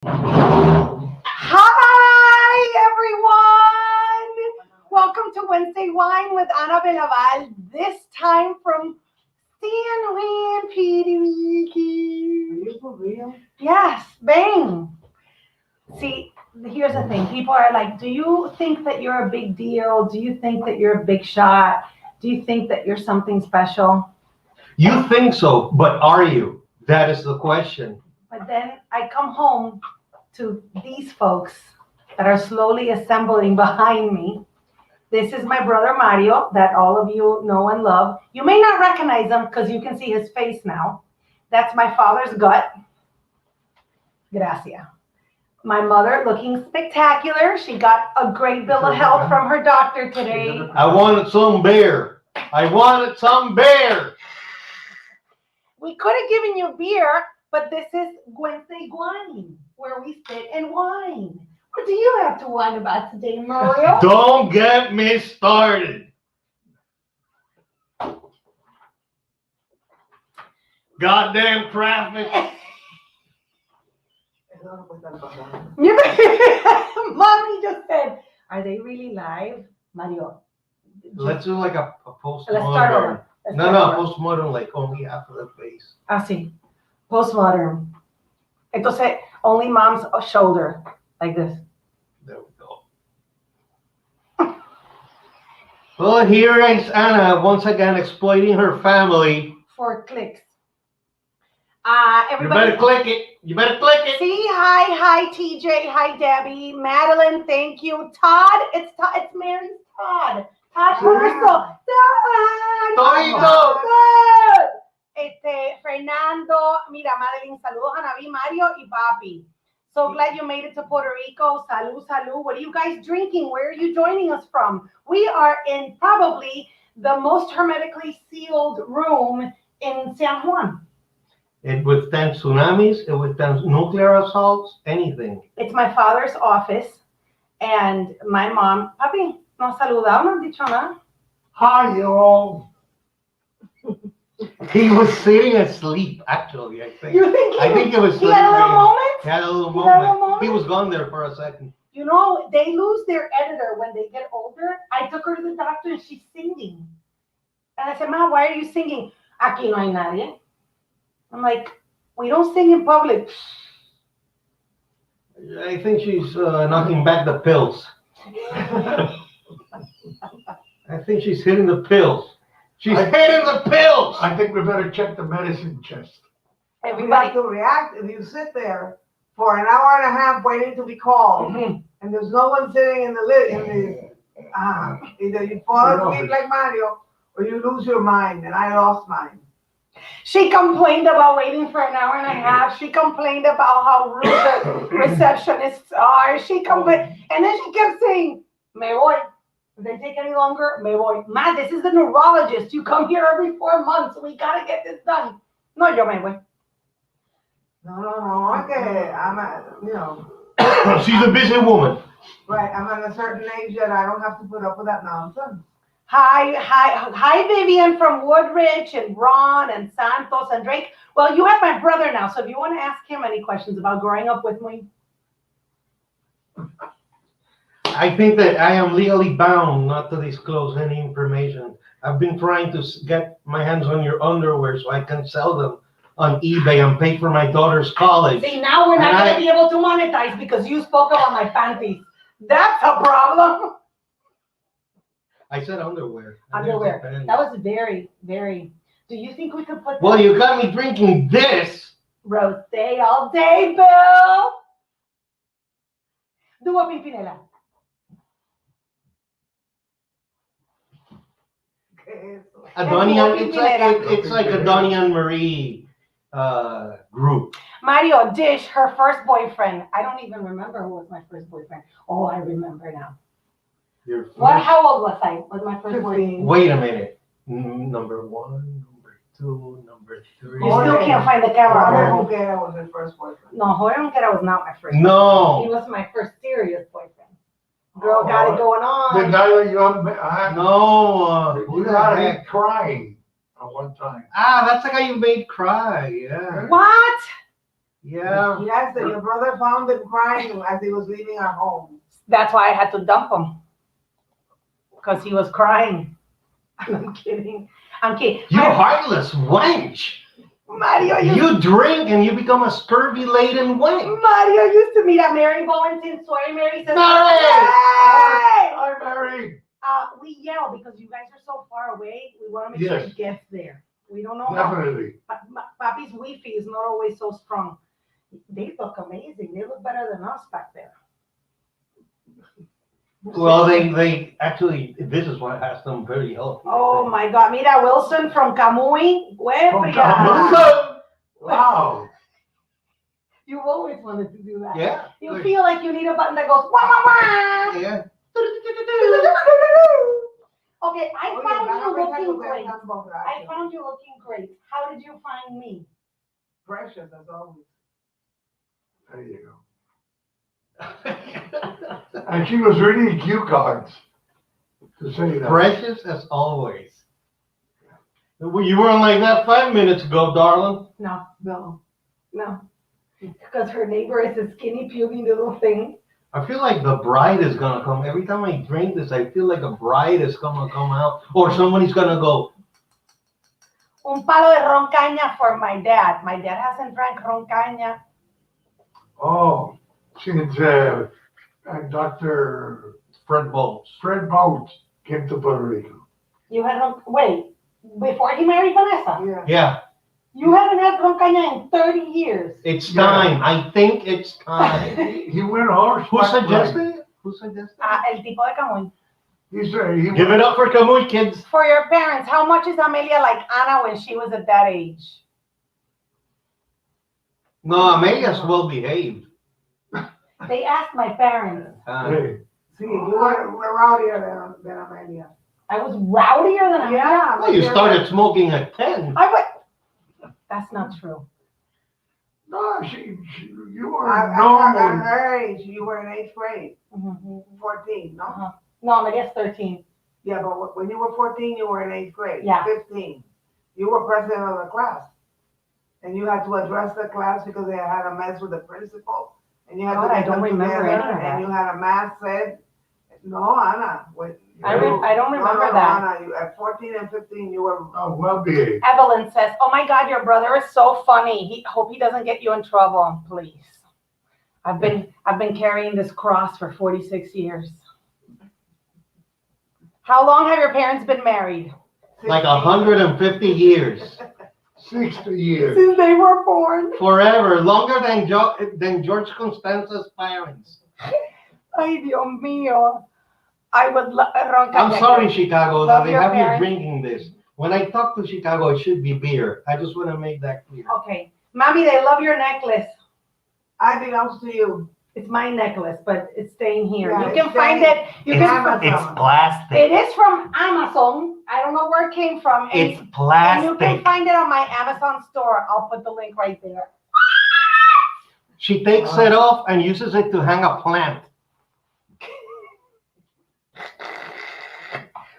Hi, everyone. Welcome to Wednesday Wine with Ana Belaval. This time from San Juan, Puerto Rico. Are you for real? Yes, bang. See, here's the thing. People are like, do you think that you're a big deal? Do you think that you're a big shot? Do you think that you're something special? You think so, but are you? That is the question. But then I come home to these folks that are slowly assembling behind me. This is my brother Mario, that all of you know and love. You may not recognize him because you can see his face now. That's my father's gut. Gracias. My mother looking spectacular. She got a great bill of health from her doctor today. I wanted some beer. We could have given you beer, but this is Wednesday Wine, where we sit and wine. What do you have to whine about today, Mario? Don't get me started. Goddamn traffic. Mommy just said, are they really live? Mario. Let's do like a postmodern. Let's start over. Postmodern, like only half of the face. Así. Postmodern. Entonces, only mom's shoulder, like this. There we go. Well, here is Anna once again exploiting her family. For clicks. You Everybody. better click it. See, hi, TJ, hi, Debbie, Madeline, thank you, Todd. It's Mary's Todd. Todd Curso. Toito. Fernando, mira, Madeline, saludos a Navi, Mario y Papi. So glad you made it to Puerto Rico. Salud, salud. What are you guys drinking? Where are you joining us from? We are in probably the most hermetically sealed room in San Juan. It withstands tsunamis, it withstands nuclear assaults, anything. It's my father's office, and my mom, Papi, no saludado, no has dicho nada. Hi, y'all. He was sitting asleep, actually, I think. You think I think it was he had a little moment? He had a little He had a little moment. moment? He was gone there for a second. You know, they lose their editor when they get older. I took her to the doctor and she's singing. And I said, Ma, why are you singing? Aquí no hay nadie. I'm like, we don't sing in public. I think she's knocking back the pills. I think she's hitting the pills. She's hitting the pills! I think we better check the medicine chest. Everybody have to react if you sit there for an hour and a half waiting to be called, and there's no one sitting in the either you fall asleep like Mario or you lose your mind, and I lost mine. She complained about waiting for an hour and a half. She complained about how rude the receptionists are. She complained, and then she kept saying, "Me voy." If they take any longer, me voy. Ma, this is the neurologist. You come here every 4 months. We gotta get this done. No, yo me voy. No, okay, She's a busy woman. right, I'm at a certain age that I don't have to put up with that nonsense. Hi, Vivian from Woodridge and Ron and Santos and Drake. Well, you have my brother now, so if you want to ask him any questions about growing up with me. I think that I am legally bound not to disclose any information. I've been trying to get my hands on your underwear so I can sell them on eBay and pay for my daughter's college. See, now we're not going to be able to monetize because you spoke about my panties. That's a problem. I said underwear. Underwear. That was very, very. Do you think we could put? Well, you got me drinking this. Rosé all day, Bill. Do a Pimpinela. A Donnie it's like a Donnie and Marie group. Mario Dish, her first boyfriend. I don't even remember who was my first boyfriend. Oh, I remember now. Your first? What? How old was I? Was my first boyfriend? Wait a minute. Number 1, number 2, number 3. You still can't find the camera. Jorge Junquera was his first boyfriend. No, Jorge Junquera was not my first. No. He was my first serious boyfriend. Girl got it going on. The guy that you had, No. you got me crying at one time. Ah, that's the guy you made cry. Yeah. What? Yeah. Yes, that your brother found him crying as he was leaving our home. That's why I had to dump him. Because he was crying. I'm kidding. I'm kidding. You heartless wench. Mario You drink and you become a scurvy-laden wench. Mario used to meet at Mary Bowen's in Soy. Mary says, Mary! "Hey!" Hi, Mary. We yell because you guys are so far away. We want to make sure Yes. it gets there. We don't know how. Definitely. Papi's Wi-Fi is not always so strong. They look amazing. They look better than us back there. Well, they actually, this is what has them very healthy. Oh my God. Mira, Wilson from Kamui. From Camus. Wow. You always wanted to do that. Yeah. You feel like you need a button that goes, wah, wah, wah. Yeah. Okay, I Oye, found van a you pensar que looking ustedes great. están borrachos. I found you looking great. How did you find me? Precious as always. There you go. And she was reading cue cards to say that. Precious as always. Well, you weren't like that 5 minutes ago, darling. No. Because her neighbor is a skinny, puny little thing. I feel like the bride is gonna come. Every time I drink this, I feel like a bride is gonna come out, or somebody's gonna go. Un palo de roncaña for my dad. My dad hasn't drank roncaña. Oh, since Dr. Fred Bowles. Fred Boat came to Puerto Rico. You had wait, before he married Vanessa? Yeah. Yeah, You haven't had roncaña in 30 years. it's Yeah. time. I think it's time. He went horseback. Who suggested riding. it? Who suggested it? El tipo de Camuy. He said he Give it up for Camuy, kids. For your parents, how much is Amelia like Anna when she was at that age? No, Amelia's well behaved. They asked my parents. Hey, See, you were rowdier than Amelia. I was rowdier than Amelia. Yeah. Well, you started smoking at 10. That's not true. no, you were At normal. her age, you were in 8th grade, Mhm. 14, no? Uh-huh. No, Amelia's 13. Yeah, but when you were 14, you were in 8th grade. Yeah. 15. You were president of the class. And you had to address the class because they had a mess with the principal. And you had God, to I get don't them remember together, any of that. and you had a math said, no, Anna. I don't remember no, that. Anna, at 14 and 15, you were. Oh, well behaved. Evelyn says, "Oh my God, your brother is so funny. Hope he doesn't get you in trouble, please." I've been carrying this cross for 46 years. How long have your parents been married? Like 150 years. 60 years. Since they were born. Forever. Longer than George Constanza's parents. Ay, Dios mío. I would ronca. I'm sorry, Chicago, that Love they your have you parents. drinking this. When I talk to Chicago, it should be beer. I just want to make that clear. Okay. Mommy, they love your necklace. I belongs to you. It's my necklace, but it's staying here. Yeah, You it's can find staying- it. You It's, can. Amazon. plastic. It is from Amazon. I don't know where it came from. And, It's and you can plastic. find it on my Amazon store. I'll put the link right there. She takes it off and uses it to hang a plant.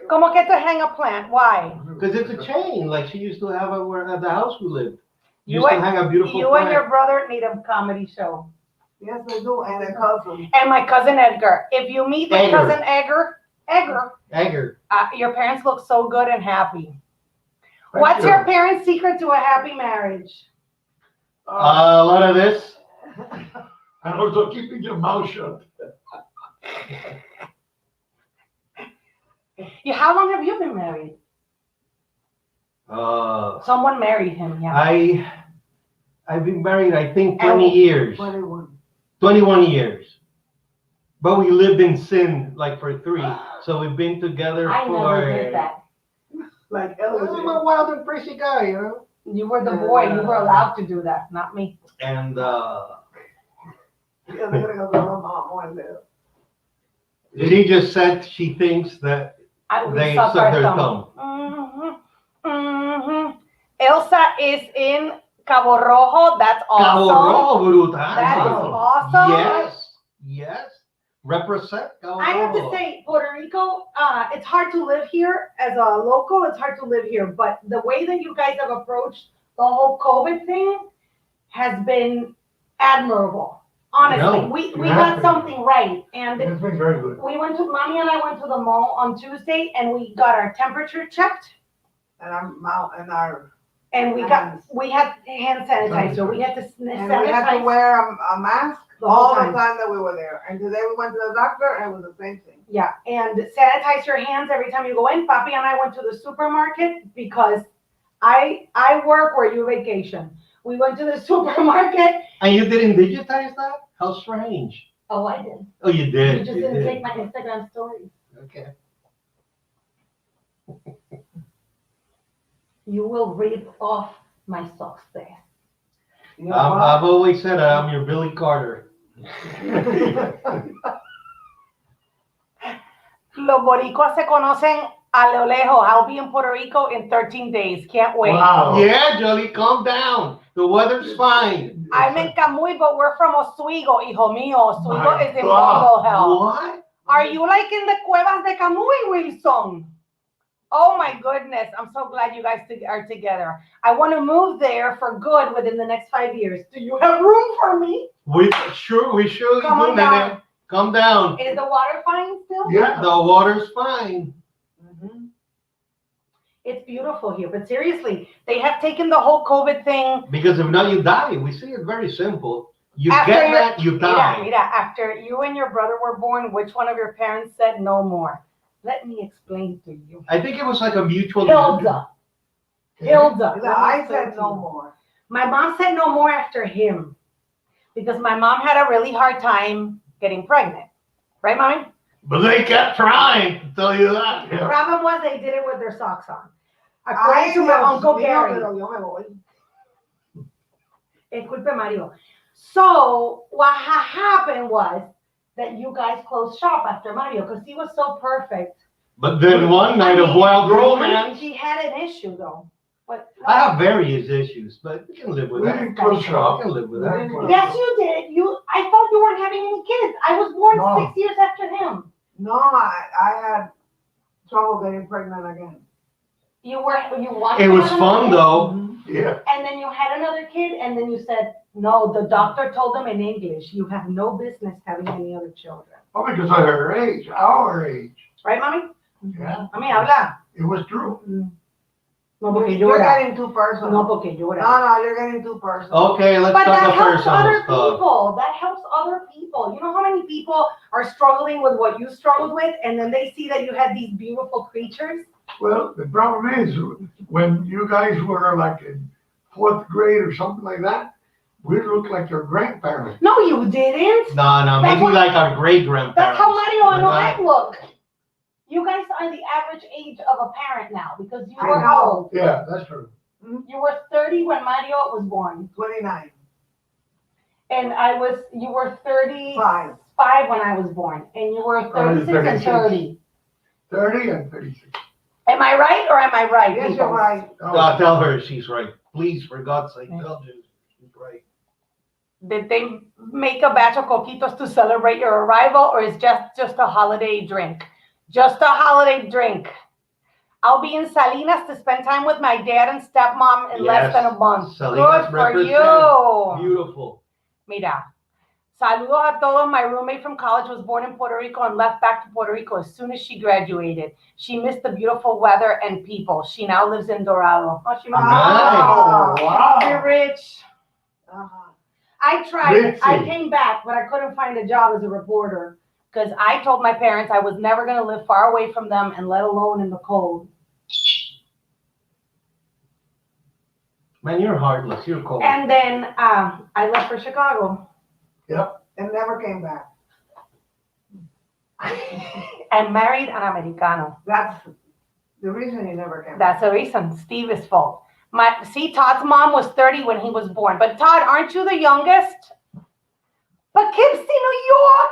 Como que to hang a plant? Why? Because it's a chain, like she used to have at the house we lived. You Used to and- hang a beautiful You plant. and your brother need a comedy show. Yes, they do, and a cousin. And my cousin Edgar. If you meet my Edgar. cousin Edgar, Egger. your parents look so good and happy. Thank What's you. your parents' secret to a happy marriage? A lot of this. And also keeping your mouth shut. How long have you been married? Someone married him, yeah. I've been married, I think, 20 years. 21. 21 years. But we lived in sin like for 3. So we've been together I for. never did that. Like I'm Elvis. a wild and crazy guy, you know? You were the boy. You were allowed to do that, not me. And Yeah, she just said she thinks that We they suck suck our their thumb. thumb. Elsa is in Cabo Rojo. That's awesome. Cabo Rojo, brutal. That is awesome. Yes, yes. Represent Cabo I have to Rojo. say, Puerto Rico, it's hard to live here as a local. It's hard to live here, but the way that you guys have approached the whole COVID thing has been admirable. Honestly, No, we it has got been. something right. And It's been very good. Mommy and I went to the mall on Tuesday and we got our temperature checked And our mouth and our and we hands. had hand sanitizer. We had to And we had to sanitize wear a mask The whole all time. the time that we were there. And today we went to the doctor and it was the same thing. Yeah, and sanitize your hands every time you go in. Papi and I went to the supermarket because I work where you vacation. We went to the supermarket. And you didn't digitize that? How strange. Oh, I did. Oh, you You did. just You didn't did. take my Instagram stories. Okay. You will rip off my socks there. You know I've always said I'm your Billy Carter. Los boricuas se conocen a lo lejos. I'll be in Puerto Rico in 13 days. Can't wait. Wow. Yeah, Jolly, calm down. The weather's fine. I'm in Camuy, but we're from Oswego, hijo mío. Oswego My is in God. Bongo Hell. What? Are you like in the cuevas de Camuy, Wilson? Oh my goodness. I'm so glad you guys are together. I want to move there for good within the next 5 years. Do you have room for me? We surely Come do, on down. Nene. Come down. Is the water fine still? Yeah. The water's fine. Mhm. It's beautiful here. But seriously, they have taken the whole COVID thing. Because if not, you die. We see it very simple. You After get your- that, you die. Mira, after you and your brother were born, which one of your parents said no more? Let me explain to you. I think it was like a mutual. Hilda. Hilda. let me I explain said to no you. more. My mom said no more after him because my mom had a really hard time getting pregnant. Right, Mommy? But they kept trying, to tell you that. The Yeah. problem was they did it with their socks on. According to my Dios Uncle mío, Gary. pero yo me voy. Disculpe, Mario. So what happened was that you guys closed shop after Mario because he was so perfect. But then one night of wild romance. He had an issue though. But I have various issues, but we can live with We that. didn't close I shop. can live with that. yes, you did. I thought you weren't having any kids. I was born No. 6 years after him. No, I had trouble getting pregnant again. You wanted. It to was have fun another though. Yeah. kid, and then you had another kid, and then you said no. The doctor told them in English, you have no business having any other children. Oh, because of her age, our age. Right, mommy? Yeah. Mami, habla. It was true. No, porque You're llora. getting too personal. No, porque llora. No, you're getting too personal. Okay, let's But that talk helps personal other stuff. people. That helps other people. You know how many people are struggling with what you struggled with, and then they see that you had these beautiful creatures? Well, the problem is, when you guys were like in 4th grade or something like that, we looked like your grandparents. No, you didn't. No, That's maybe what- like our great grandparents. That's how Mario and But I not- look. You guys are the average age of a parent now because you I were know. how old? Yeah, that's true. You were 30 when Mario was born, 29. and you were 35 5. when I was born, and you were I was 36 and 36. 30. 30 and 36. Am I right or am I right? Yes, people? you're right. Tell her she's right. Please, for God's sake, tell her she's right. Did they make a batch of coquitos to celebrate your arrival, or is just a holiday drink? Just a holiday drink. I'll be in Salinas to spend time with my dad and stepmom in less Yes, than a month. Salinas Good for represent. you. Beautiful. Mira, saludos a todos. My roommate from college was born in Puerto Rico and left back to Puerto Rico as soon as she graduated. She missed the beautiful weather and people. She now lives in Dorado. Oh, she must Oh, be wow. rich. Uh-huh. I tried. I Ritzy. came back, but I couldn't find a job as a reporter because I told my parents I was never going to live far away from them and let alone in the cold. Man, you're heartless. You're cold. And then I left for Chicago. And never came back. and married an Americano. That's the reason you never came back. That's the reason. Steve is fault. Todd's mom was 30 when he was born. But Todd, aren't you the youngest? Poughkeepsie, New York.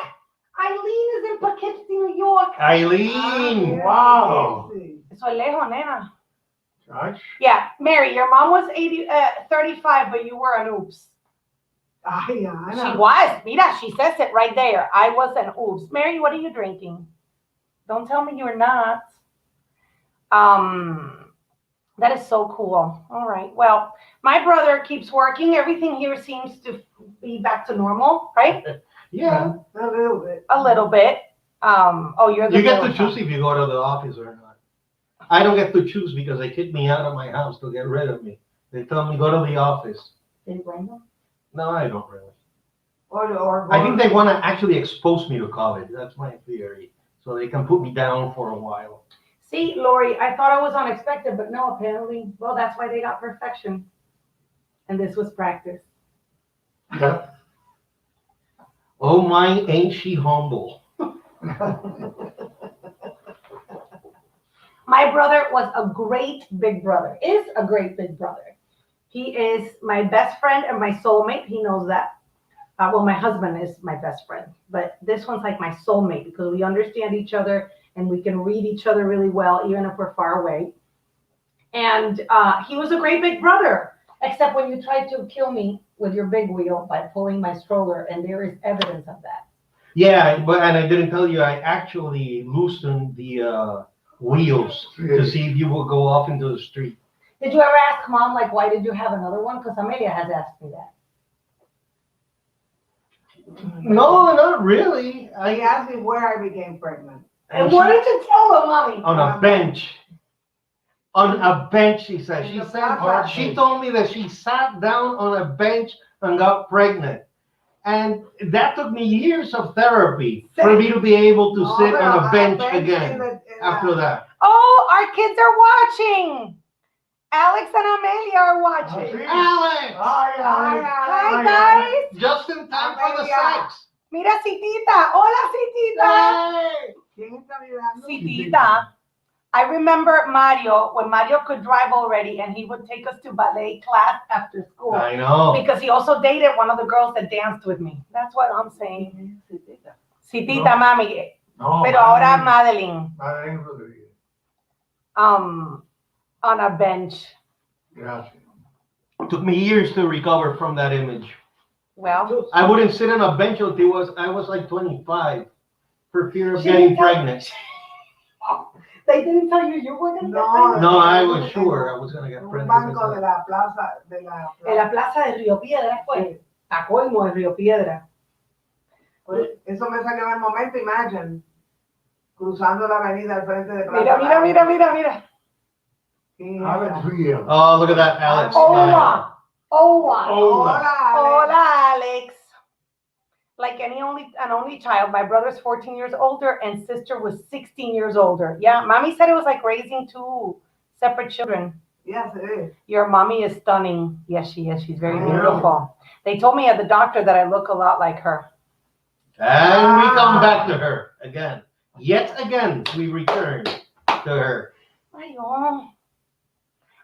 Eileen is in Poughkeepsie, New York. Eileen. Wow. Eso es lejos, nena. Gosh. Yeah, Mary, your mom was 35, but you were an oops. Ay, Ana. She was. Mira, she says it right there. I was an oops. Mary, what are you drinking? Don't tell me you're not. That is so cool. All right. Well, my brother keeps working. Everything here seems to be back to normal, right? Yeah. A little bit. A little bit. Oh, you're the You get to middle choose child. if you go to the office or not. I don't get to choose because they kick me out of my house to get rid of me. They tell me go to the office. Did you blame them? No, I don't really. Or I think they want to actually expose me to COVID. That's my theory. So they can put me down for a while. See, Lori, I thought it was unexpected, but no, apparently, well, that's why they got perfection. And this was practice. Yeah. Oh my, ain't she humble? My brother was a great big brother, is a great big brother. He is my best friend and my soulmate. He knows that. Well, my husband is my best friend, but this one's like my soulmate because we understand each other and we can read each other really well, even if we're far away. And he was a great big brother, except when you tried to kill me with your big wheel by pulling my stroller, and there is evidence of that. Yeah, but and I didn't tell you, I actually loosened the wheels to see if you will go off into the street. Did you ever ask Mom, like, why did you have another one? Because Amelia has asked me that. No, not really. He asked me where I became pregnant. And what did you tell him, Mommy? On a bench. On a bench, she said. In She the said plaza. she told me that she sat down on a bench and got pregnant. And that took me years of therapy for me to be able to sit on a bench again after that. Oh, our kids are watching. Alex and Amelia are watching. Alex! Hi, guys. Just in time for the Amelia. sex. Mira, Citita. Hola, Citita. Hey! ¿Quién está mirando? Citita. I remember Mario, when Mario could drive already, and he would take us to ballet class after school. I know. Because he also dated one of the girls that danced with me. That's what I'm saying. Citita, mami. No, Pero ahora Madeline. Madeline Rodriguez. On a bench. Gracias. It took me years to recover from that image. Well, I wouldn't sit on a bench until I was like 25 for fear of She getting didn't tell- pregnant. they didn't tell you were going to get No. pregnant? No, I was sure I was going to get Un pregnant. banco de la plaza. De la En la plaza de Río Piedra fue. A Colmo de Río Piedra. Pues, eso me salió en el momento, imagine. Cruzando la avenida al frente de Mira, mira, mira, mira, mira. Alex Rios. Oh, look at that, Alex. Hola. Hola. Hola. Hola, Alex. Like an only child, my brother's 14 years older and sister was 16 years older. Yeah, Mommy said it was like raising two separate children. Yes, it is. Your mommy is stunning. Yes, she is. She's very beautiful. They told me at the doctor that I look a lot like her. And we come back to her again. Yet again, we return to her.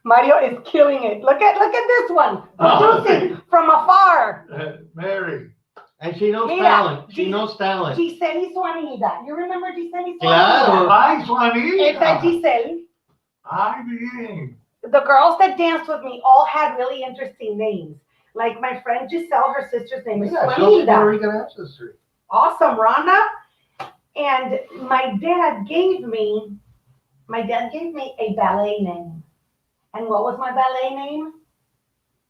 Mario is killing it. Look at this one. Producing from afar. Mary. And she knows Mira, talent. She knows talent. Giselle y Juanita. You remember Giselle y Claro. Juanita? Ay, Esta Juanita. es Giselle. Ay, bien. The girls that danced with me all had really interesting names. Like my friend Giselle, her sister's name is Yeah, she has Puerto Juanita. Rican ancestry. Awesome, Rhonda. And my dad gave me a ballet name. And what was my ballet name?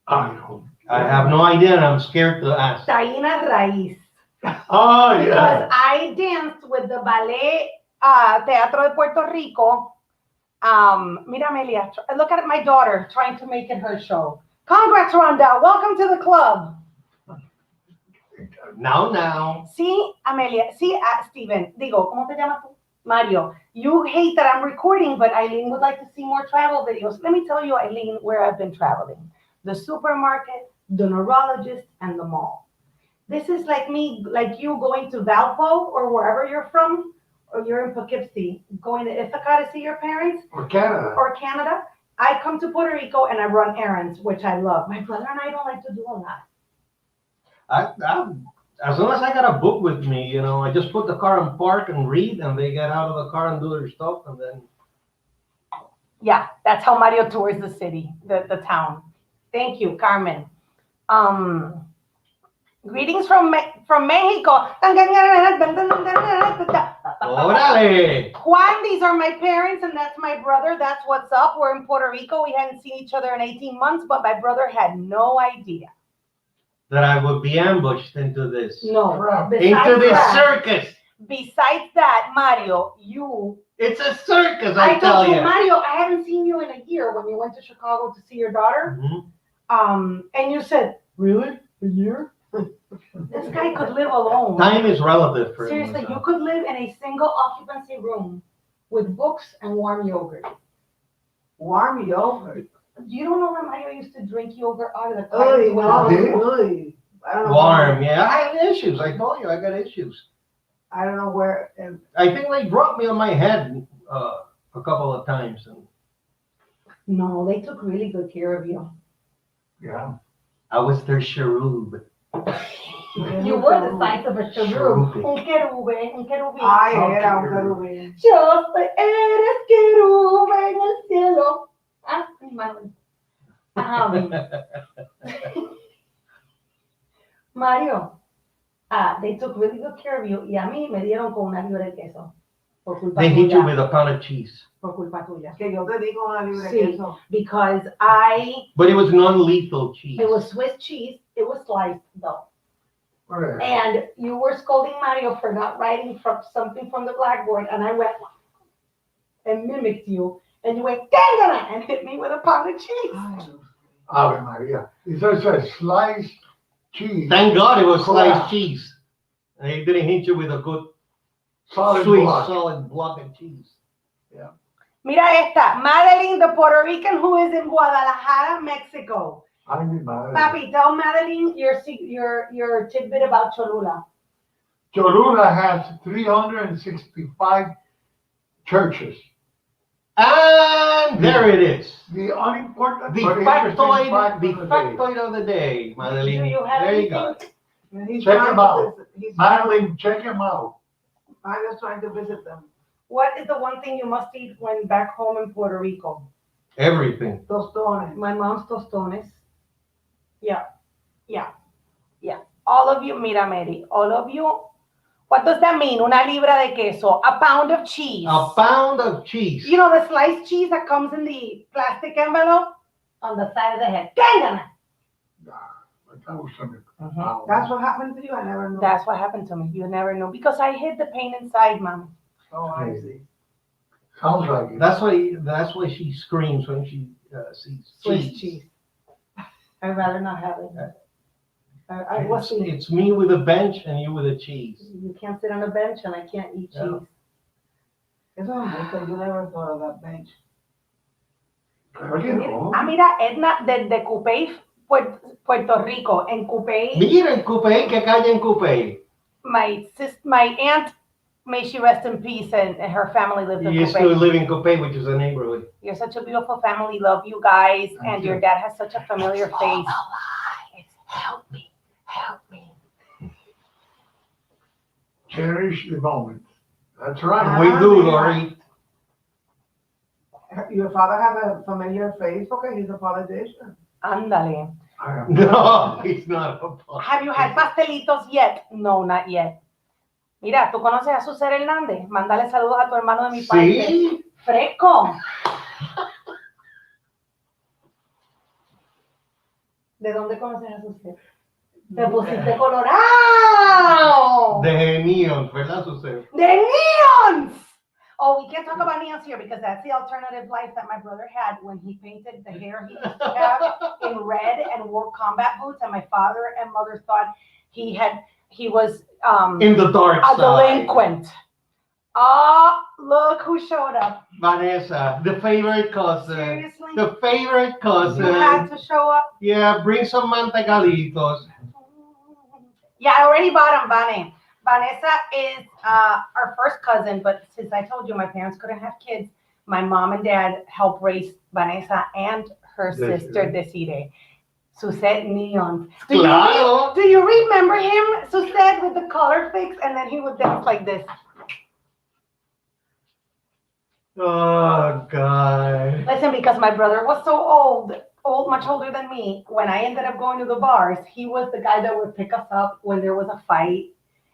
I have no idea, and I'm scared to ask. Taina Raiz. Oh, Because yeah. I danced with the ballet Teatro de Puerto Rico. Mira, Amelia, look at my daughter trying to make it her show. Congrats, Rhonda. Welcome to the club. Now. See, Amelia, see, Steven, digo, ¿cómo te llamas tú? Mario, you hate that I'm recording, but Eileen would like to see more travel videos. Let me tell you, Eileen, where I've been traveling. The supermarket, the neurologist, and the mall. This is like me, like you going to Valpo or wherever you're from, or you're in Poughkeepsie, going to Ithaca to see your parents, Or Canada. or Canada. I come to Puerto Rico and I run errands, which I love. My brother and I don't like to do a lot. As long as I got a book with me, I just put the car in park and read, and they get out of the car and do their stuff, and then. Yeah, that's how Mario tours the city, the town. Thank you, Carmen. Greetings from from Mexico. Órale. Juan, these are my parents, and that's my brother. That's what's up. We're in Puerto Rico. We hadn't seen each other in 18 months, but my brother had no idea. That I would be ambushed into this. No. Into this circus. Besides that, Mario, you. It's a circus, I I tell told you, you. Mario, I haven't seen you in a year when you went to Chicago to see your daughter. And you said, really? A year? This guy could live alone. Time is relative for Seriously, him. you could live in a single occupancy room with books and warm yogurt. Warm yogurt. You don't know that Mario used to drink yogurt out of the Oy, car? no, oy. I don't know. Warm, yeah. I have issues. I told you, I got issues. I don't know where. I think they dropped me on my head a couple of times. And No, they took really good care of you. Yeah. I was their cherub. You were the size of a cherub. Cherub. Un querubín. Ay, era un querubín. Yo soy, eres querubín en el cielo. Ah, mi madre. Mario, they took really good care of you, y a mí me dieron con una libra de queso. Por culpa They hit you tuya. with a pound of cheese. Por culpa tuya. Que yo te digo una libre Sí. queso. Because But it was non-lethal cheese. it was Swiss cheese, it was sliced though. Whatever. And you were scolding Mario for not writing from something from the blackboard, and I went and mimicked you, and you went, "Dangana," and hit me with a pound of cheese. Ave Maria. It says sliced cheese. Thank God it was Correct. sliced cheese. And he didn't hit you with a good, Solid sweet, block. solid block of cheese. Mira esta, Madeline, the Puerto Rican who is in Guadalajara, Mexico. Ay, mi madre. Papi, tell Madeline your tidbit about Cholula. Cholula has 365 churches. And there it is. The unimportant The but interesting fact factoid, of the day. factoid of the day, Madeline. Do you have There you go. anything? And he's Check trying him to out. visit- he's- Madeline, check him out. Mario's trying to visit them. What is the one thing you must eat when back home in Puerto Rico? Everything. Tostones. My mom's tostones. Yeah. All of you, mira, Mary, all of you. What does that mean? Una libra de queso, a pound of cheese. A pound of cheese. You know the sliced cheese that comes in the plastic envelope on the side of the head. Dang That's what happened to you? I never knew. That's what happened to me. You never know because I hid the pain inside, Mom. Oh, I see. Sounds like it. That's why she screams when she sees Swiss cheese. cheese. I'd rather not have it. It's me with a bench and you with a cheese. You can't sit on a bench and I can't eat Yeah. cheese. Eso me gusta. You never thought of that bench. Claro que no. Mira, Edna, de Cupey, Puerto Rico, en Cupey, Mira en Coupé, que calle en Coupé. my aunt, may she rest in peace, and her family lived in You used to Cupey. live in Coupé, which is a neighborhood. You're such a beautiful family. Love you guys, Thank and you. your dad has such a familiar face. Help me. Cherish the moment. That's right. We Ah, do, mira. Lori. Your father have a familiar face because he's a politician. Ándale. I am. No, he's not a punk. Have you had pastelitos yet? No, not yet. Mira, ¿tú conoces a Susana Hernández? Mándale saludos a tu hermano de mi parte. Sí. Fresco. ¿De dónde conoces a Susana? Te pusiste colorado. De neon, ¿verdad, Susana? The neons! Oh, we can't talk about neons here because that's the alternative life that my brother had when he painted the hair he used to have in red and wore combat boots. And my father and mother thought he was In the dark a side. delinquent. Oh, look who showed up. Vanessa, the favorite cousin. Seriously? The favorite cousin. You had to show up? Yeah, bring some mantecalitos. Yeah, I already bought them, Vane. Vanessa is our first cousin, but since I told you my parents couldn't have kids, my mom and dad helped raise Vanessa and her sister, Desiree. Suzette Neon. Claro. Do you remember him, Suzette, with the collar fix? And then he would dance like this. Oh, God. Listen, because my brother was so old, much older than me, when I ended up going to the bars, he was the guy that would pick us up when there was a fight.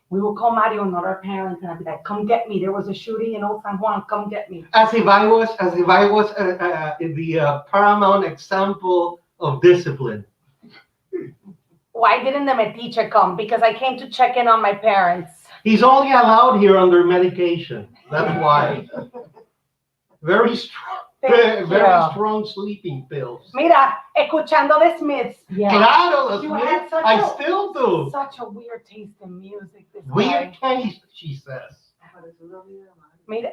We would call Mario, not our parents, and I'd be like, "Come get me! There was a shooting in Old San Juan. Come get me!" As if I was the paramount example of discipline. Why didn't the metiche come? Because I came to check in on my parents. He's only allowed here under medication. That's why. Very strong, very strong sleeping pills. Mira, escuchando the Smiths. Yeah. Claro, the You Smiths. had such I a- still do. Such a weird taste in music. This Weird guy. taste, she says. Mira.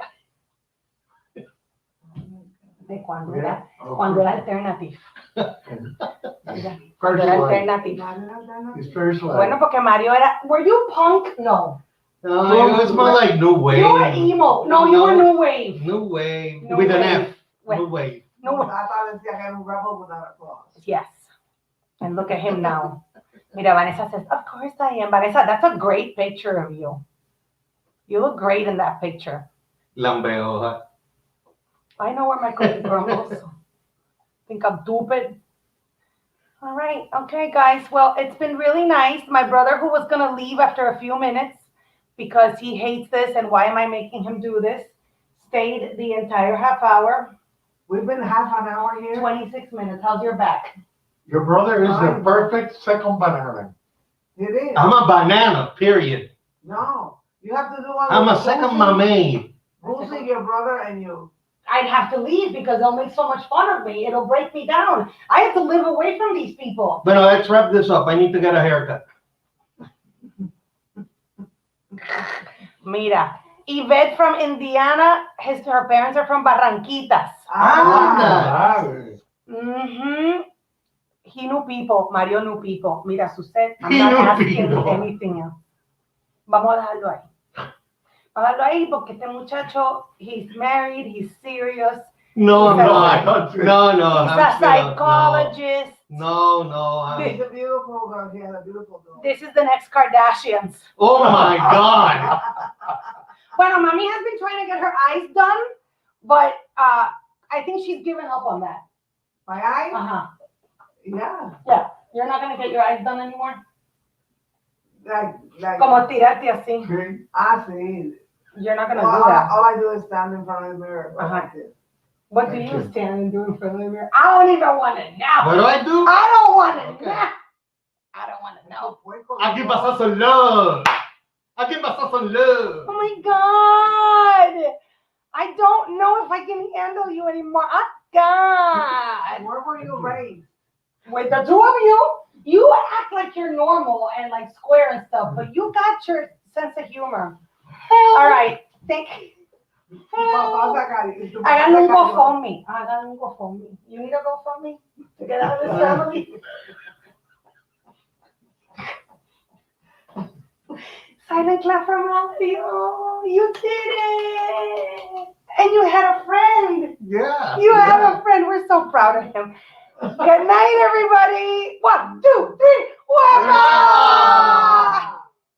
De cuando era alternative. Mira, cuando era alternative. It's very slow. Bueno, porque Mario era. Were you punk? No. No, it was more like new wave. You were emo. No, you were new wave. New wave New with an wave. F. New wave. No way. I thought it was a rebel without a cause. Yes. And look at him now. Mira, Vanessa says, of course I am. Vanessa, that's a great picture of you. You look great in that picture. Lambeoja. I know where my cookie crumbles. Think I'm stupid. All right. Okay, guys. Well, it's been really nice. My brother, who was going to leave after a few minutes because he hates this and why am I making him do this, stayed the entire half hour. We've been half an hour here. 26 minutes. How's your back? Your brother is the perfect second banana. It is. I'm a banana, period. No, you have to do one. I'm a second mamey. Boosting your brother and you. I'd have to leave because they'll make so much fun of me. It'll break me down. I have to live away from these people. But let's wrap this up. I need to get a haircut. Mira, Yvette from Indiana, her parents are from Barranquitas. Mm-hmm. He knew people. Mario knew people. Mira, Suset, I'm He not knew asking people. anything else. Vamos a dejarlo ahí. Vamos a dejarlo ahí porque este muchacho, he's married, he's serious. No, He's no, a- no. He's I'm a still- psychologist. No. He's a beautiful girl. He has a beautiful girl. This is the next Kardashians. Oh my God. Bueno, Mommy has been trying to get her eyes done, but I think she's given up on that. My eyes? Uh-huh. Yeah. You're not going to get your eyes done anymore? Like. Como tirarte así. Okay. See. You're not going to All, do that. all I do is stand in front of the mirror. Uh-huh. Like this. What do Thank you you. stand and do in front of the mirror? I don't even want to know. What do I do? I don't want to Okay. know. I don't want to know. Aquí pasó some love. Aquí pasó some love. Oh my God. I don't know if I can handle you anymore. Oh God. Where were you raised? With the two of you, you act like you're normal and like square and stuff, but you got your sense of humor. All right. Thank you. Hagan un GoFundMe. Hagan un GoFundMe. You need a GoFundMe to get out of this family? Silent clap from Mario. You did it. And you had a friend. Yeah. You have a friend. We're so proud of him. Good night, everybody. What?